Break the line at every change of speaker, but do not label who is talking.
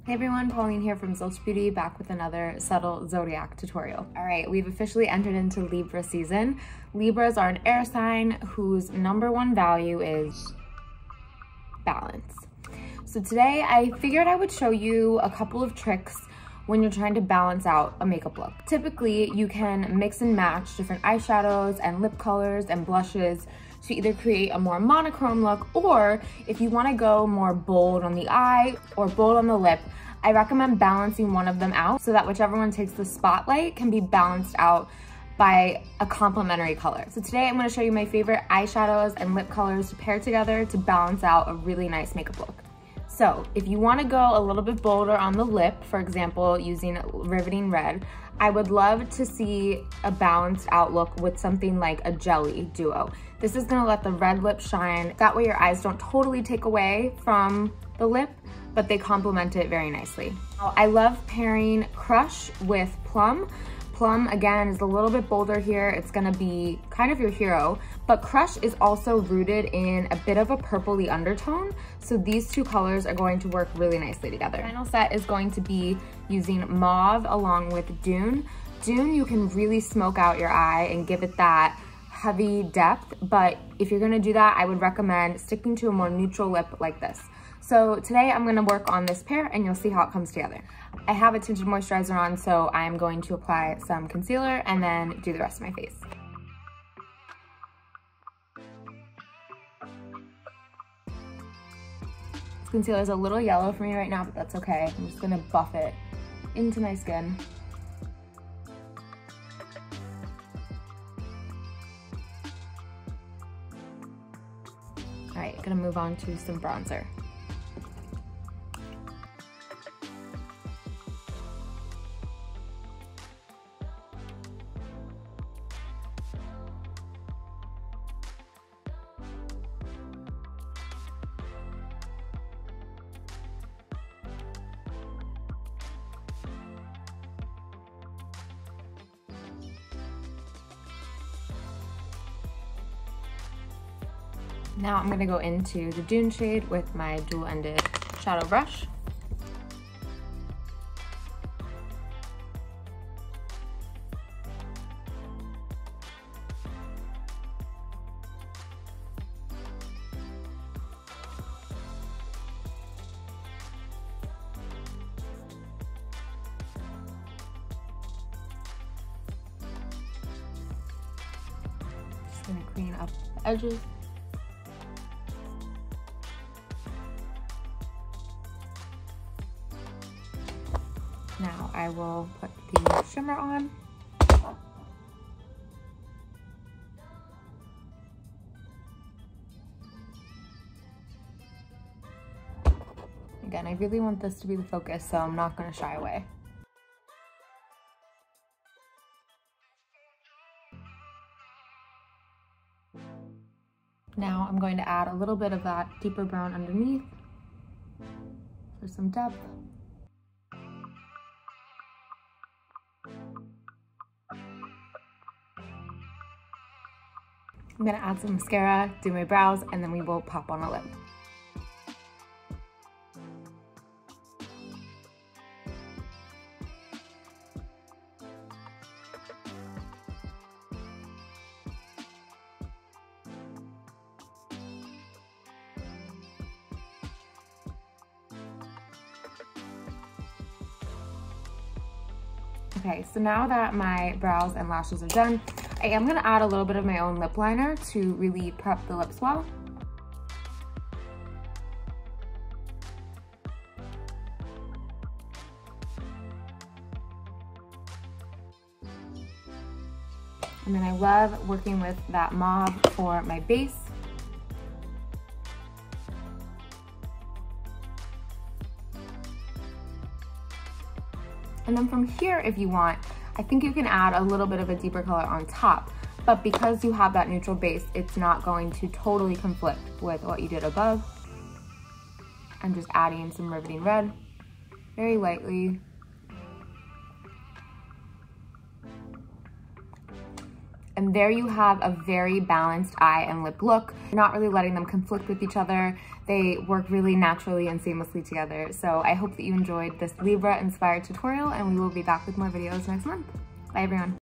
Hey everyone, Pauline here from Zilch Beauty, back with another subtle Zodiac tutorial. All right, we've officially entered into Libra season. Libras are an air sign whose #1 value is balance. So today I figured I would show you a couple of tricks when you're trying to balance out a makeup look. Typically, you can mix and match different eyeshadows and lip colors and blushes to either create a more monochrome look, or if you want to go more bold on the eye or bold on the lip, I recommend balancing one of them out so that whichever one takes the spotlight can be balanced out by a complementary color. So today I'm going to show you my favorite eyeshadows and lip colors to pair together to balance out a really nice makeup look. So if you want to go a little bit bolder on the lip, for example, using Riveting Red, I would love to see a balanced out look with something like a jelly duo. This is going to let the red lip shine. That way your eyes don't totally take away from the lip, but they complement it very nicely. I love pairing Crush with Plum. Plum, again, is a little bit bolder here. It's gonna be kind of your hero, but Crush is also rooted in a bit of a purpley undertone, so these two colors are going to work really nicely together. The final set is going to be using Mauve along with Dune. Dune, you can really smoke out your eye and give it that heavy depth, but if you're gonna do that, I would recommend sticking to a more neutral lip like this. So today I'm gonna work on this pair and you'll see how it comes together. I have a tinted moisturizer on, so I'm going to apply some concealer and then do the rest of my face. This concealer is a little yellow for me right now, but that's okay. I'm just gonna buff it into my skin. All right, gonna move on to some bronzer. Now I'm gonna go into the Dune shade with my dual-ended shadow brush. Just gonna clean up the edges. Now I will put the shimmer on. Again, I really want this to be the focus, so I'm not going to shy away. Now I'm going to add a little bit of that deeper brown underneath for some depth. I'm gonna add some mascara, do my brows, and then we will pop on a lip. Okay, so now that my brows and lashes are done, I am gonna add a little bit of my own lip liner to really prep the lips well. And then I love working with that mauve for my base. And then from here, if you want, I think you can add a little bit of a deeper color on top, but because you have that neutral base, it's not going to totally conflict with what you did above. I'm just adding some Riveting Red, very lightly. And there you have a very balanced eye and lip look. You're not really letting them conflict with each other. They work really naturally and seamlessly together. So I hope that you enjoyed this Libra-inspired tutorial, and we will be back with more videos next month. Bye everyone.